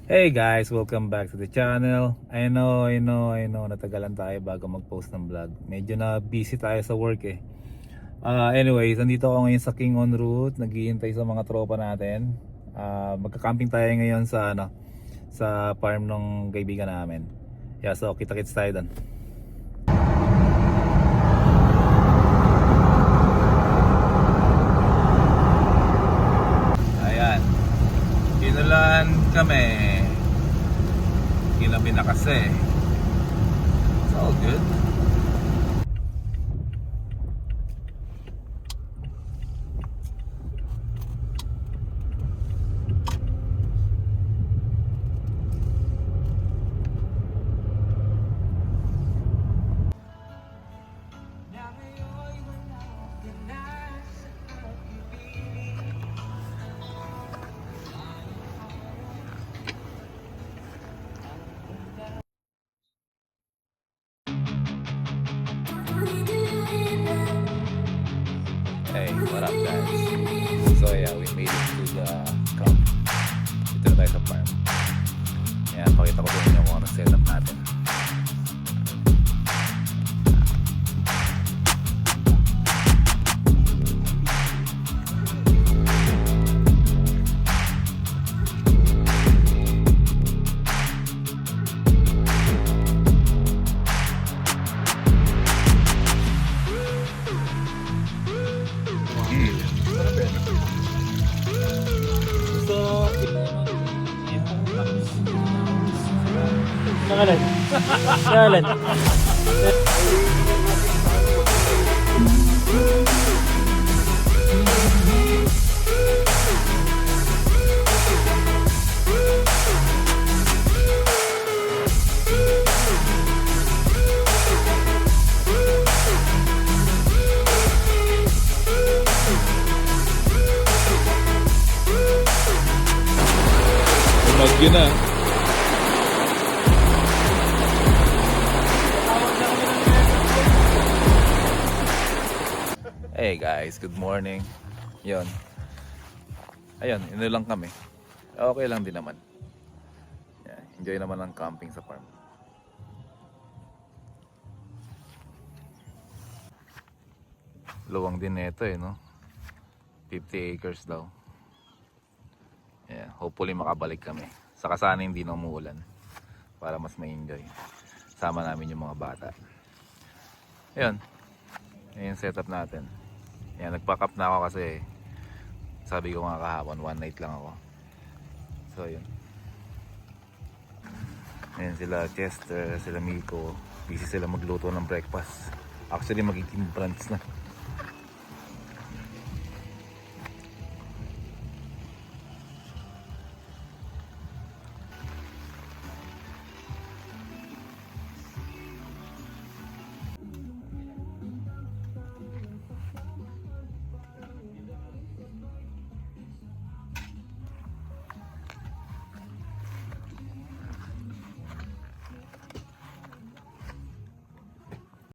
Hey guys, welcome back to the channel. I know, natagalan tayo bago mag-post ng vlog. Medyo na busy tayo sa work eh. Anyways, nandito ako ngayon sa King on Route, naghihintay sa mga tropa natin. Magka-camping tayo ngayon sa sa farm ng kaibigan namin. Yeah, so kita-kits tayo doon. Ayan. Pinulan kami. Ginabi na kasi. It's all good. Hey, what up guys? So yeah, we made it to the camp. Dito na tayo sa farm. Ayan, pakita ko sa inyo kung ano setup natin. Nangalan. Nangalan. Umagyo na. Hey guys, good morning. Yon. Ayun, ino lang kami. Okay lang din naman. Yeah, enjoy naman ang camping sa farm. Luwang din nito eh, no? 50 acres daw. Yeah, hopefully makabalik kami. Saka sana hindi na umuulan para mas ma-enjoy. Sama namin yung mga bata. Ayun. Ayun setup natin. Yan, nagpack up na ako kasi sabi ko nga kahapon, one night lang ako. So yun. Ayan sila Chester, sila Miko. Busy sila magluto ng breakfast. Actually magiging brunch na.